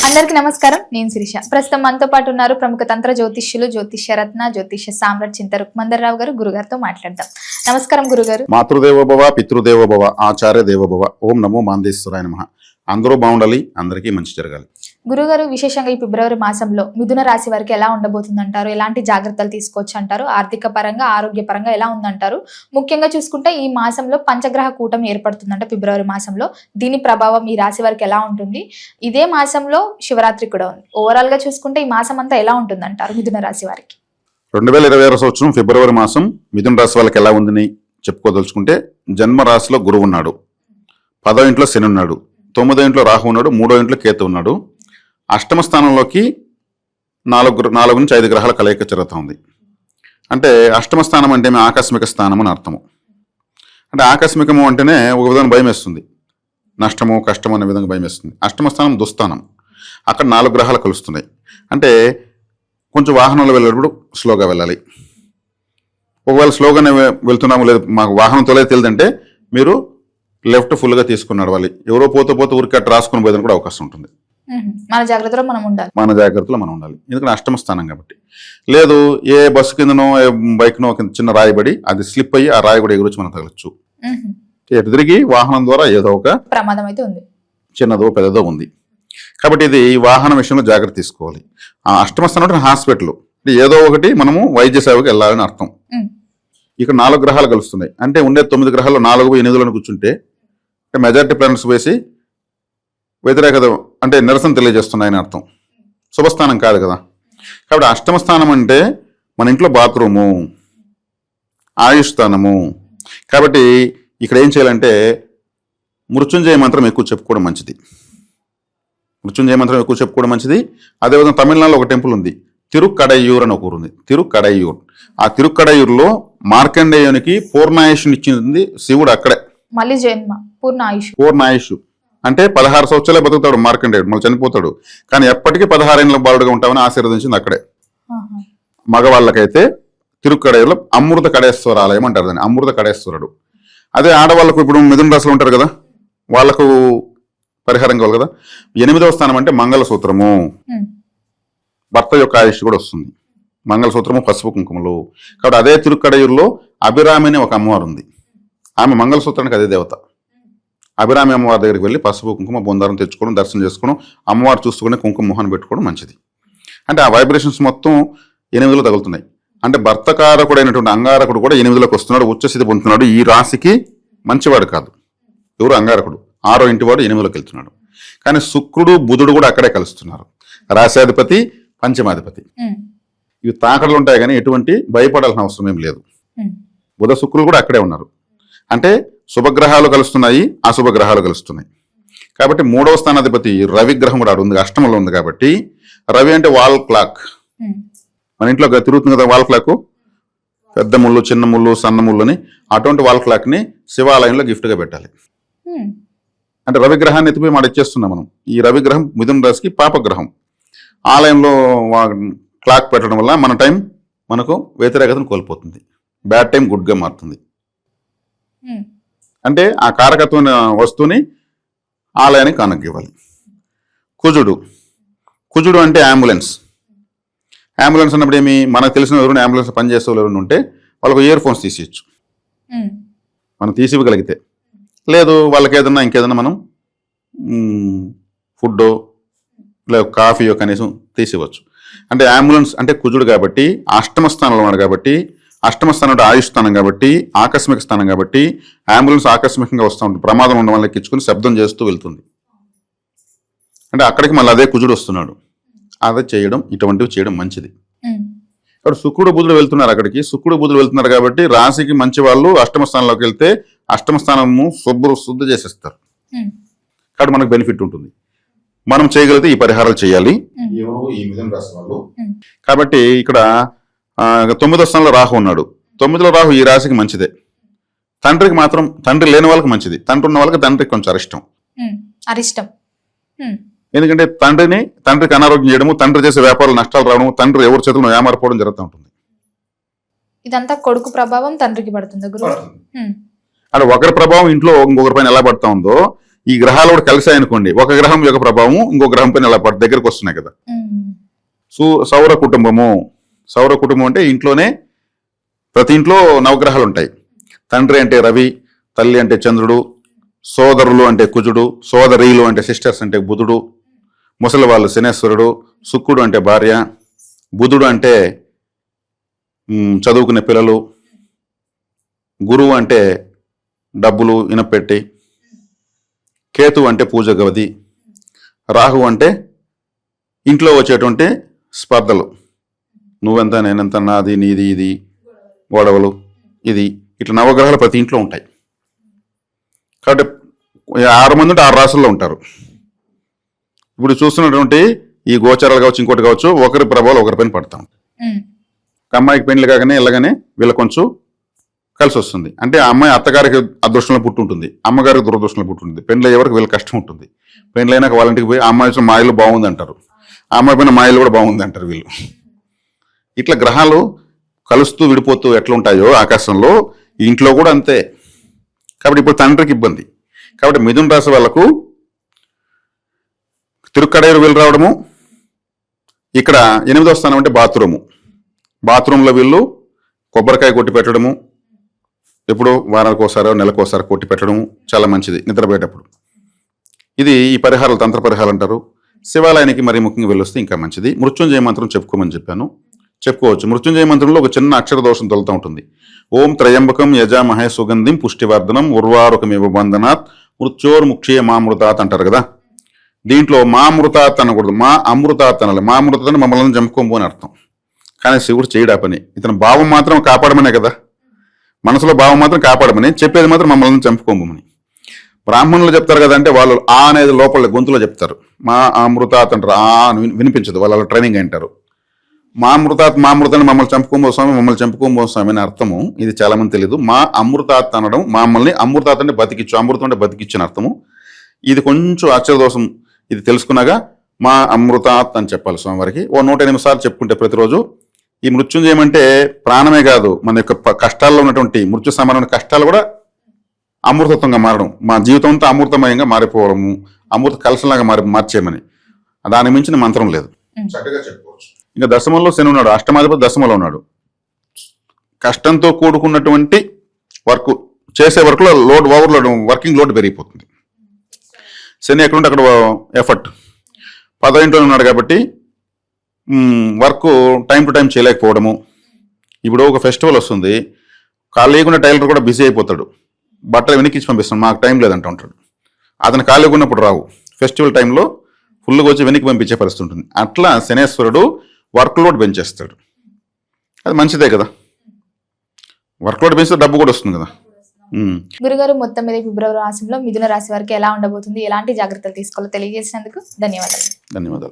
అందరికీ నమస్కారం. నేను శిరీష. ప్రస్తుతం మనతో పాటు ఉన్నారు ప్రముఖ తంత్ర జ్యోతిష్యులు, జ్యోతిష్య రత్న, జ్యోతిష్య సామ్రాట్ చింత రుక్మందర్రావు గారు. గురుగారితో మాట్లాడదాం. నమస్కారం గురుగారు. మాతృదేవోభవ, పితృదేవోభవ, ఆచార్య దేవోభవ. ఓం నమో మాందేశ్వరాయ నమః. అందరూ బాగుండాలి, అందరికీ మంచి జరగాలి. గురుగారు, విశేషంగా ఈ ఫిబ్రవరి మాసంలో మిథున రాశి వారికి ఎలా ఉండబోతుందంటారు? ఎలాంటి జాగ్రత్తలు తీసుకోవచ్చు అంటారు? ఆర్థిక పరంగా, ఆరోగ్య పరంగా ఎలా ఉందంటారు? ముఖ్యంగా చూసుకుంటే ఈ మాసంలో పంచగ్రహ కూటమి ఏర్పడుతుందంట ఫిబ్రవరి మాసంలో. దీని ప్రభావం ఈ రాశి వారికి ఎలా ఉంటుంది? ఇదే మాసంలో శివరాత్రి కూడా ఉంది. ఓవరాల్ గా చూసుకుంటే ఈ మాసం అంతా ఎలా ఉంటుందంటారు మిథున రాశి వారికి? 2026 సంవత్సరం ఫిబ్రవరి మాసం మిథున రాశి వాళ్ళకి ఎలా ఉందని చెప్పుకోదలుచుకుంటే, జన్మ రాశిలో గురువు ఉన్నాడు, 10వ ఇంట్లో శని ఉన్నాడు, 9వ ఇంట్లో రాహు ఉన్నాడు, 3వ ఇంట్లో కేతు ఉన్నాడు. అష్టమ స్థానంలోకి 4 నుంచి 5 గ్రహాల కలయిక జరుగుతూ ఉంది. అంటే అష్టమ స్థానం అంటే ఆకస్మిక స్థానం అని అర్థము. అంటే ఆకస్మికము అంటేనే ఒక విధంగా భయం వేస్తుంది, నష్టము కష్టము అనే విధంగా భయం వేస్తుంది. అష్టమ స్థానం దుస్థానం, అక్కడ 4 గ్రహాలు కలుస్తున్నాయి. అంటే కొంచెం వాహనంలో వెళ్ళేటప్పుడు స్లోగా వెళ్ళాలి. ఒకవేళ స్లోగానే వెళ్తున్నాము, లేదు మాకు వాహనం తొలగి తెలియదంటే మీరు లెఫ్ట్ ఫుల్గా తీసుకుని నడవాలి. ఎవరో పోతే ఊరికి అట్లా రాసుకుని పోయేదని కూడా అవకాశం ఉంటుంది. మన జాగ్రత్తలో మనం ఉండాలి. ఎందుకంటే అష్టమ స్థానం కాబట్టి. లేదు ఏ బస్సు కిందనో ఏ బైక్నో చిన్న రాయిబడి అది స్లిప్ అయ్యి ఆ రాయి కూడా ఎగురొచ్చి మనం తగలచ్చు. ఎటు తిరిగి వాహనం ద్వారా ఏదో ఒక ప్రమాదం అయితే ఉంది, చిన్నదో పెద్దదో ఉంది. కాబట్టి ఇది వాహనం విషయంలో జాగ్రత్త తీసుకోవాలి. ఆ అష్టమ స్థానం అంటే హాస్పిటల్, ఏదో ఒకటి మనము వైద్య సేవకు వెళ్ళాలని అర్థం. ఇక్కడ 4 గ్రహాలు కలుస్తున్నాయి. అంటే ఉండే 9 గ్రహాలు 4 8 కూర్చుంటే మెజారిటీ ప్లానెట్స్ వేసి వ్యతిరేకత అంటే నిరసన తెలియజేస్తున్నాయని అర్థం. శుభస్థానం కాదు కదా. కాబట్టి అష్టమ స్థానం అంటే మన ఇంట్లో బాత్రూము, ఆయుష్ స్థానము. కాబట్టి ఇక్కడ ఏం చేయాలంటే మృత్యుంజయ మంత్రం ఎక్కువ చెప్పుకోవడం మంచిది. అదేవిధంగా తమిళనాడులో ఒక టెంపుల్ ఉంది, తిరుక్కడయ్యూర్ అని ఒక ఊరు ఉంది, తిరుక్కడయ్యూర్. ఆ తిరుక్కడయ్యూర్లో మార్కండేయునికి పూర్ణాయుష్ని ఇచ్చింది శివుడు. అక్కడే మళ్ళీ జన్మ పూర్ణాయుష్ అంటే 16 సంవత్సరాలే బతుకుతాడు మార్కండేయుడు, మళ్ళీ చనిపోతాడు. కానీ ఎప్పటికీ 16 ఏళ్ళ బాలుడుగా ఉంటామని ఆశీర్వదించింది అక్కడే. మగవాళ్ళకైతే తిరుక్కడయ్యూర్లో అమృత కడేశ్వర ఆలయం అంటారు దాన్ని, అమృత కడేశ్వరుడు. అదే ఆడవాళ్ళకు ఇప్పుడు మిథున రాశిలో ఉంటారు కదా, వాళ్ళకు పరిహారం కావాలి కదా. 8వ స్థానం అంటే మంగళసూత్రము, భర్త యొక్క ఆయుష్ కూడా వస్తుంది. మంగళసూత్రము, పసుపు కుంకుమలు. కాబట్టి అదే తిరుక్కడయ్యూరులో అభిరామి అనే ఒక అమ్మవారు ఉంది. ఆమె మంగళసూత్రానికి అదే దేవత. అభిరామి అమ్మవారి దగ్గరికి వెళ్ళి పసుపు కుంకుమ బొందారం తెచ్చుకోవడం, దర్శనం చేసుకోవడం, అమ్మవారు చూసుకుని కుంకుమ మొహన్ పెట్టుకోవడం మంచిది. అంటే ఆ వైబ్రేషన్స్ మొత్తం 8లో తగులుతున్నాయి. అంటే భర్తకారకుడైనటువంటి అంగారకుడు కూడా 8లోకి వస్తున్నాడు, ఉచ్చస్థితి పొందుతున్నాడు. ఈ రాశికి మంచివాడు కాదు ఎవరు, అంగారకుడు. 6వ ఇంటివాడు 8లోకి వెళ్తున్నాడు. కానీ శుక్రుడు బుధుడు కూడా అక్కడే కలుస్తున్నారు, రాశాధిపతి పంచమాధిపతి. ఇవి తాకడలు ఉంటాయి కానీ ఎటువంటి భయపడాల్సిన అవసరం ఏం లేదు. బుధ శుక్రులు కూడా అక్కడే ఉన్నారు. అంటే శుభగ్రహాలు కలుస్తున్నాయి, అశుభగ్రహాలు కలుస్తున్నాయి. కాబట్టి 3వ స్థానాధిపతి రవి గ్రహం కూడా ఉంది, అష్టమంలో ఉంది. కాబట్టి రవి అంటే వాల్ క్లాక్, మన ఇంట్లో తిరుగుతుంది కదా వాల్ క్లాక్, పెద్ద ముళ్ళు, చిన్న ముళ్ళు, సన్న ముళ్ళు అని. అటువంటి వాల్ క్లాక్ ని శివాలయంలో గిఫ్ట్ గా పెట్టాలి. అంటే రవి గ్రహాన్ని ఎత్తిపోయి మాట ఇచ్చేస్తున్నాం మనం. ఈ రవి గ్రహం మిథున రాశికి పాపగ్రహం. ఆలయంలో క్లాక్ పెట్టడం వల్ల మన టైం మనకు వ్యతిరేకతను కోల్పోతుంది, బ్యాడ్ టైం గుడ్ గా మారుతుంది. అంటే ఆ కారకత్వం వస్తువుని ఆలయానికి కానుకివ్వాలి. కుజుడు అంటే అంబులెన్స్ అన్నప్పుడు ఏమి, మనకు తెలిసిన ఎవరైనా అంబులెన్స్ పనిచేసే వాళ్ళు ఎవరైనా ఉంటే వాళ్ళకు ఇయర్ ఫోన్స్ తీసేయచ్చు, మనం తీసి ఇవ్వగలిగితే. లేదు వాళ్ళకి ఏదన్నా ఇంకేదన్నా మనం ఫుడ్డో లేదా కాఫీయో కనీసం తీసివ్వచ్చు. అంటే అంబులెన్స్ అంటే కుజుడు కాబట్టి, అష్టమ స్థానంలో ఉన్నాడు కాబట్టి, అష్టమ స్థానం అంటే ఆయుష్ స్థానం కాబట్టి, ఆకస్మిక స్థానం కాబట్టి అంబులెన్స్ ఆకస్మికంగా వస్తూ ఉంటుంది. ప్రమాదం ఉన్న వాళ్ళకి ఎక్కించుకుని శబ్దం చేస్తూ వెళ్తుంది. అంటే అక్కడికి మళ్ళీ అదే కుజుడు వస్తున్నాడు. అదే చేయడం, ఇటువంటివి చేయడం మంచిది. ఇప్పుడు శుక్రుడు బుధుడు వెళ్తున్నారు అక్కడికి. శుక్రుడు బుధుడు వెళ్తున్నారు కాబట్టి రాశికి మంచి వాళ్ళు అష్టమ స్థానంలోకి వెళ్తే అష్టమ స్థానము శుద్ధ చేసేస్తారు. కాబట్టి మనకు బెనిఫిట్ ఉంటుంది. మనం చేయగలిగితే ఈ పరిహారాలు చేయాలి ఈ మిథున రాశి వాళ్ళు. కాబట్టి ఇక్కడ 9వ స్థానంలో రాహు ఉన్నాడు. 9లో రాహు ఈ రాశికి మంచిదే. తండ్రికి మాత్రం, తండ్రి లేని వాళ్ళకి మంచిది, తండ్రి ఉన్న వాళ్ళకి తండ్రికి కొంచెం అరిష్టం. ఎందుకంటే తండ్రికి అనారోగ్యం చేయడము, తండ్రి చేసే వ్యాపారాలు నష్టాలు రావడం, తండ్రి ఎవరి చేతుల్లో ఏమారిపోవడం జరుగుతూ ఉంటుంది. ఇదంతా కొడుకు ప్రభావం తండ్రికి పడుతుంది. అంటే ఒకరి ప్రభావం ఇంట్లో ఇంకొకరి పైన ఎలా పడతా ఉందో ఈ గ్రహాలు కూడా కలిసాయి అనుకోండి, ఒక గ్రహం యొక్క ప్రభావం ఇంకో గ్రహం పైన అలా దగ్గరకు వస్తున్నాయి కదా. సౌర కుటుంబము, సౌర కుటుంబం అంటే ఇంట్లోనే ప్రతి ఇంట్లో నవగ్రహాలు ఉంటాయి. తండ్రి అంటే రవి, తల్లి అంటే చంద్రుడు, సోదరులు అంటే కుజుడు, సోదరీలు అంటే సిస్టర్స్ అంటే బుధుడు, ముసలి వాళ్ళు శనేశ్వరుడు, శుక్రుడు అంటే భార్య, బుధుడు అంటే చదువుకునే పిల్లలు, గురువు అంటే డబ్బులు ఇనపెట్టి, కేతు అంటే పూజ గది, రాహు అంటే ఇంట్లో వచ్చేటువంటి స్పర్ధలు, నువ్వెంత నేనెంత, నాది నీది, ఇది గొడవలు, ఇది ఇట్లా నవగ్రహాలు ప్రతి ఇంట్లో ఉంటాయి. కాబట్టి 6 మంది ఉంటే 6 రాసుల్లో ఉంటారు. ఇప్పుడు చూస్తున్నటువంటి ఈ గోచారాలు కావచ్చు, ఇంకోటి కావచ్చు, ఒకరి ప్రభావాలు ఒకరిపైన పడతాం. అమ్మాయికి పెళ్లి కాగానే వెళ్ళగానే వీళ్ళ కొంచెం కలిసి వస్తుంది. అంటే ఆ అమ్మాయి అత్తగారికి అదృష్టంలో పుట్టుంటుంది, అమ్మగారికి దురదృష్టంలో పుట్టుంటుంది. పెళ్లి అయ్యే వరకు వీళ్ళకి కష్టం ఉంటుంది. పెళ్లి అయినాక వాళ్ళ ఇంటికి పోయి ఆ అమ్మాయి మా ఇల్లు బాగుంది అంటారు, ఆ అమ్మాయి పైన మా ఇల్లు కూడా బాగుంది అంటారు వీళ్ళు. ఇట్లా గ్రహాలు కలుస్తూ విడిపోతూ ఎట్లా ఉంటాయో ఆకాశంలో, ఇంట్లో కూడా అంతే. కాబట్టి ఇప్పుడు తండ్రికి ఇబ్బంది. కాబట్టి మిథున రాశి వాళ్ళకు తిరుక్కడేరు వీళ్ళు రావడము, ఇక్కడ 8వ స్థానం అంటే బాత్రూంలో వీళ్ళు కొబ్బరికాయ కొట్టి పెట్టడము, ఎప్పుడు వారానికి ఒకసారో నెలకు ఒకసారి కొట్టి పెట్టడము చాలా మంచిది నిద్రపోయేటప్పుడు. ఇది ఈ పరిహారాలు తంత్ర పరిహారాలు అంటారు. శివాలయానికి మరి ముఖ్యంగా వెళ్ళొస్తే ఇంకా మంచిది. మృత్యుంజయ మంత్రం చెప్పుకోమని చెప్పాను, చెప్పుకోవచ్చు. మృత్యుంజయ మంత్రంలో ఒక చిన్న అక్షర దోషం తొలుతూ ఉంటుంది. ఓం త్రయంబకం యజామహే సుగంధిం పుష్టివర్ధనం ఉర్వారుకమివ బంధనాత్ మృత్యోర్ముక్షీయ మామృతాత్ అంటారు కదా. దీంట్లో మామృతాత్ అనకూడదు, మా అమృతాత్ అనాలి. మామృతాత్ అని మమ్మల్ని చంపుకోబో అని అర్థం. కానీ శివుడు చేయడా పని, ఇతని భావం మాత్రం కాపాడమనే కదా, మనసులో భావం మాత్రం కాపాడమని, చెప్పేది మాత్రం మమ్మల్ని చంపుకోమని. బ్రాహ్మణులు చెప్తారు కదా, అంటే వాళ్ళు ఆ అనేది లోపల గొంతులో చెప్తారు. మా అమృతాత్ అంటారు, ఆ వినిపించదు, వాళ్ళు ట్రైనింగ్ అంటారు. మామృతాత్ మామృతాన్ని మమ్మల్ని చంపుకోబో స్వామి అని అర్థము. ఇది చాలా మంది తెలియదు. మా అమృతాత్ అనడం, మమ్మల్ని అమృతాత్ అంటే బతికిచ్చు, అమృతం అంటే బతికిచ్చు అని అర్థము. ఇది కొంచెం అక్షరదోషం. ఇది తెలుసుకున్నాగా మా అమృతాత్ అని చెప్పాలి స్వామివారికి. 108 సార్లు చెప్పుకుంటే ప్రతిరోజు. ఈ మృత్యుంజయం అంటే ప్రాణమే కాదు, మన యొక్క కష్టాల్లో ఉన్నటువంటి మృత్యు సమానమైన కష్టాలు కూడా అమృతత్వంగా మారడం, మా జీవితం అంతా అమృతమయంగా మారిపోవడము, అమృత కలసంలాగా మార్చేయమని. దాని మించిన మంత్రం లేదు, చక్కగా చెప్పుకోవచ్చు. ఇంకా దశమంలో శని ఉన్నాడు, అష్టమాధిపతి దశమంలో ఉన్నాడు. కష్టంతో కూడుకున్నటువంటి వర్క్ చేసే వర్క్లో ఓవర్లోడ్ వర్కింగ్ లోడ్ పెరిగిపోతుంది. శని ఎక్కడుంటే అక్కడ ఎఫర్ట్. 10వ ఇంట్లో ఉన్నాడు కాబట్టి వర్క్ టైం టు టైం చేయలేకపోవడము. ఇప్పుడు ఒక ఫెస్టివల్ వస్తుంది, ఖాళీగా టైలర్ కూడా బిజీ అయిపోతాడు, బట్టలు వెనక్కిచ్చి పంపిస్తాడు, మాకు టైం లేదంటూ ఉంటాడు. అతను ఖాళీగా ఉన్నప్పుడు రావు, ఫెస్టివల్ టైంలో ఫుల్గా వచ్చి వెనక్కి పంపించే పరిస్థితి ఉంటుంది. అట్లా శనేశ్వరుడు వర్క్ లోడ్ పెంచేస్తాడు. అది మంచిదే కదా, వర్క్ లోడ్ పెంచితే డబ్బు కూడా వస్తుంది కదా. గురుగారు, మొత్తం మీద ఫిబ్రవరి మాసంలో మిథున రాశి వారికి ఎలా ఉండబోతుంది, ఎలాంటి జాగ్రత్తలు తీసుకోవాలో తెలియజేసినందుకు ధన్యవాదాలు.